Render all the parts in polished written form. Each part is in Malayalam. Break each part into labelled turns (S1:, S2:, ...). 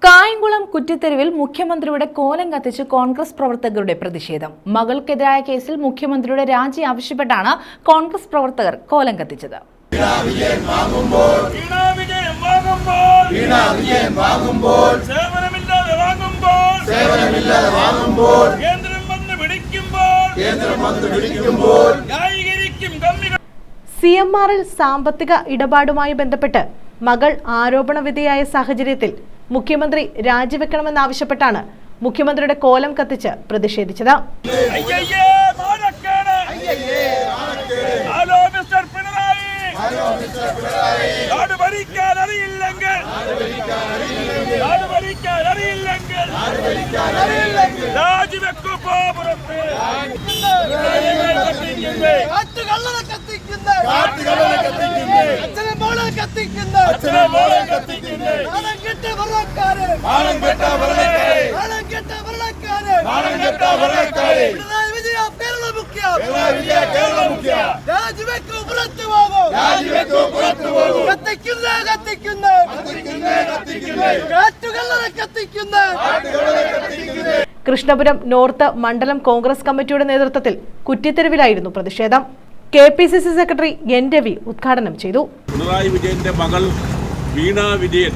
S1: കായംകുളം കുറ്റിത്തെരുവിൽ മുഖ്യമന്ത്രിയുടെ കോലം കത്തിച്ച് കോൺഗ്രസ് പ്രവർത്തകരുടെ പ്രതിഷേധം. മകൾക്കെതിരായ കേസിൽ മുഖ്യമന്ത്രിയുടെ രാജി ആവശ്യപ്പെട്ടാണ് കോൺഗ്രസ് പ്രവർത്തകർ കോലം കത്തിച്ചത്. CMRൽ സാമ്പത്തിക ഇടപാടുമായി ബന്ധപ്പെട്ട് മകൾ ആരോപണ വിധേയായ സാഹചര്യത്തിൽ മുഖ്യമന്ത്രി രാജിവെക്കണമെന്നാവശ്യപ്പെട്ടാണ് മുഖ്യമന്ത്രിയുടെ കോലം കത്തിച്ച് പ്രതിഷേധിച്ചത്. കൃഷ്ണപുരം നോർത്ത് മണ്ഡലം കോൺഗ്രസ് കമ്മിറ്റിയുടെ നേതൃത്വത്തിൽ കുറ്റിത്തെരുവിലായിരുന്നു പ്രതിഷേധം. KPCC secretary N. രവി ഉദ്ഘാടനം ചെയ്തു.
S2: പിണറായി വിജയന്റെ മകൾ വീണ വിജയൻ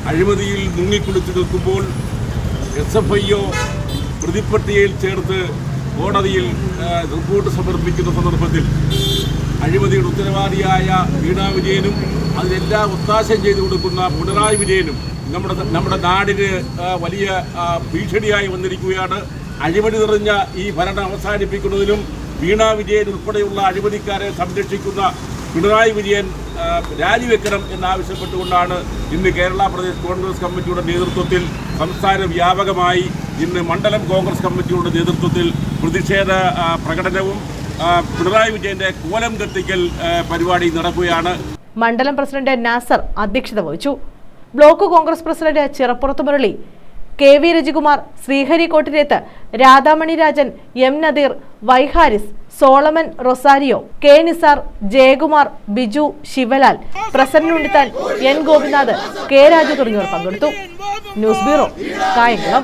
S2: അഴിമതിയിൽ മുങ്ങിക്കുളിച്ചു നിൽക്കുമ്പോൾ SFIO പ്രതിപട്ടികയിൽ ചേർത്ത് കോടതിയിൽ റിപ്പോർട്ട് സമർപ്പിക്കുന്ന സന്ദർഭത്തിൽ അഴിമതിയുടെ ഉത്തരവാദിയായ വീണ വിജയനും അതിനെല്ലാം ഒത്താശം ചെയ്തു കൊടുക്കുന്ന പിണറായി വിജയനും നമ്മുടെ നാടിന് വലിയ ഭീഷണിയായി വന്നിരിക്കുകയാണ്. അഴിമതി നിറഞ്ഞ ഈ ഭരണം അവസാനിപ്പിക്കുന്നതിനും വീണ വിജയൻ ഉൾപ്പെടെയുള്ള അഴിമതിക്കാരെ സംരക്ഷിക്കുന്ന പിണറായി വിജയൻ രാജിവെക്കണം എന്നാവശ്യപ്പെട്ടുകൊണ്ടാണ് ഇന്ന് കേരള പ്രദേശ് കോൺഗ്രസ് കമ്മിറ്റിയുടെ നേതൃത്വത്തിൽ സംസ്ഥാന വ്യാപകമായി ഇന്ന് മണ്ഡലം കോൺഗ്രസ് കമ്മിറ്റിയുടെ നേതൃത്വത്തിൽ പ്രതിഷേധ പ്രകടനവും പിണറായി വിജയന്റെ കോലം കത്തിക്കൽ പരിപാടി നടക്കുകയാണ്.
S1: മണ്ഡലം പ്രസിഡന്റ് നാസർ അധ്യക്ഷത വഹിച്ചു. Block Congress president Chirappurath Murali, KV Rajikumar, Sreehari Kottireth, Radhamani Rajan, M. Nadeer, Y. Haris, Solomon Rosario, K. Nizar, Jayakumar, Biju, Shivalal, Prasanna Unnithan, N. Gopinath, K. Raju തുടങ്ങിയവർ പങ്കെടുത്തു. News bureau, Kayamkulam.